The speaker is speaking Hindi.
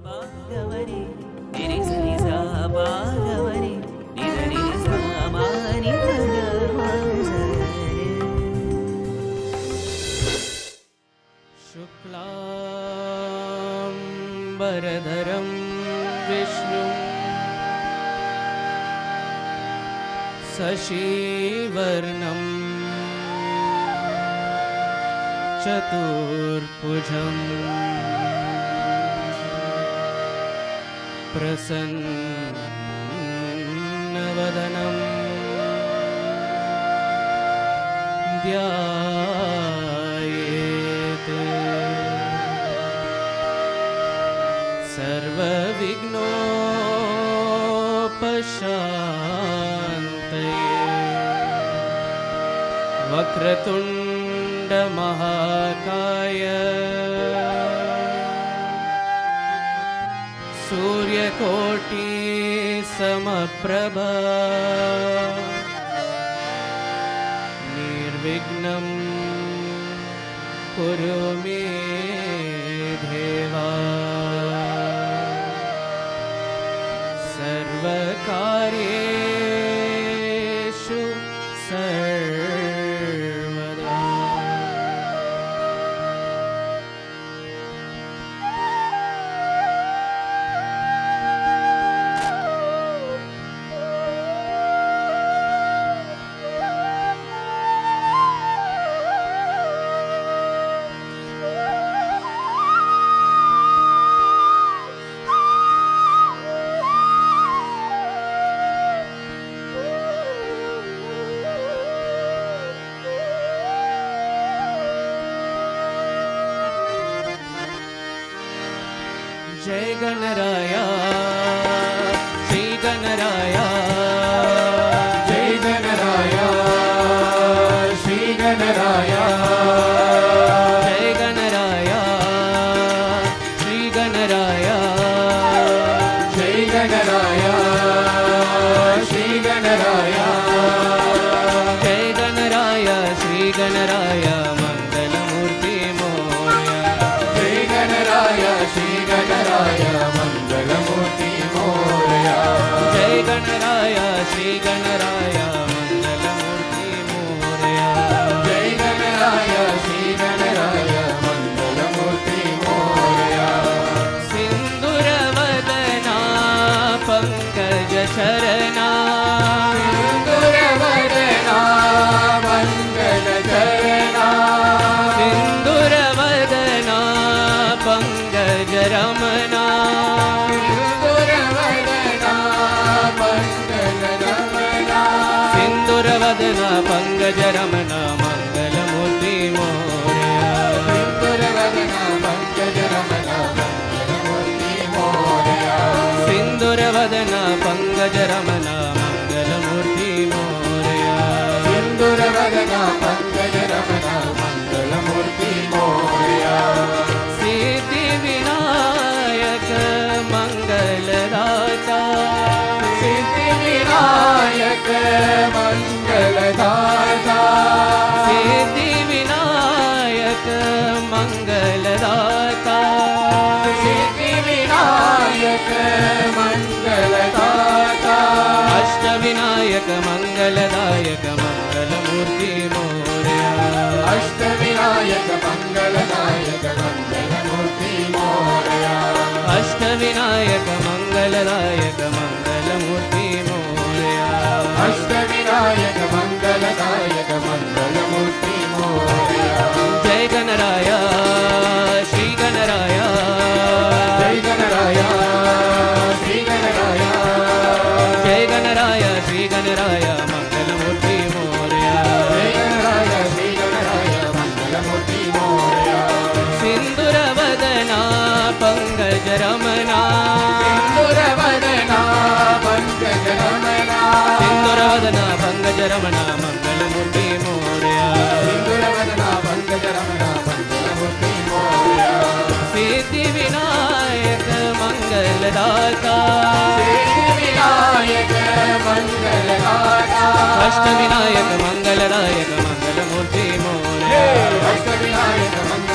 பாகவரே நிரி சரி சா பாகவரே நிரி சா மாரி பகவரே शुक्लाम्बरधरं विष्णुं शशिवर्णं चतुर्भुजं प्रसन्नवदनं ध्यायेत् सर्वविघ्नोपशान्तये वक्रतुण्डमहाकाय सूर्यकोटिसमप्रभा निर्विघ्नं कुरु मे देवा सर्वकार्येषु सर्वदा। जय गणराया श्री गणराया जय गणराया श्री गणराया जय गणराया श्री गणराया जय गणराया श्री गणराया जय गणराया श्री गणराया मंगलमूर्ति मोरया जय गणराया श्री गणराया मंगलमूर्ति मोरया जय गणराया श्री गणराया मंगलमूर्ति मोरया जय गणराया श्री गणराया मंगलमूर्ति मोरया सिंदूरवदना पंकज शरणा सिंदूरवदना मंगल चरणा सिंदूरवदना पंकज रमणा सिंदूरवदना पंकज रमणा मंगलमूर्ति मोरया सिंदूरवदना पंकज रमणा मंगलमूर्ति मोरया सिंदूरवदना पंकज रमणा मंगलमूर्ति मोरया सिद्धि विनायक मंगलदाता सिद्धि विनायक मंगलदाता सिद्धि विनायक मंगलदाता सिद्धि विनायक मंगलदाता अष्टविनायक मंगलदायक मंगलमूर्ति मोरया अष्टविनायक मंगलदायक मंगलमूर्ति मोरया अष्टविनायक मंगलदायक मंगलमूर्ति मोरया अष्टविनायक मंगलदायक मंगलमूर्ति मोरया जय गणराया श्री गणराया जय गणराया श्री गणराया जय गणराया श्री गणराया मंगलमूर्ति मोरया जय गणराया श्री गणराया मंगलमूर्ति मोरया सिंदूरवदना पंकज रमणा सिंदूरवदना पंकज रमणा सिंदूरवदना पंकज रमणा मंगलमूर्ति मोरया सिंदूरवदना पंकज रमणा मंगलमूर्ति मोरया सिद्धि विनायक मंगलदाता सिद्धि विनायक मंगलदाता अष्टविनायक मंगलदायक मंगलमूर्ति मोरया अष्टविनायक मंगल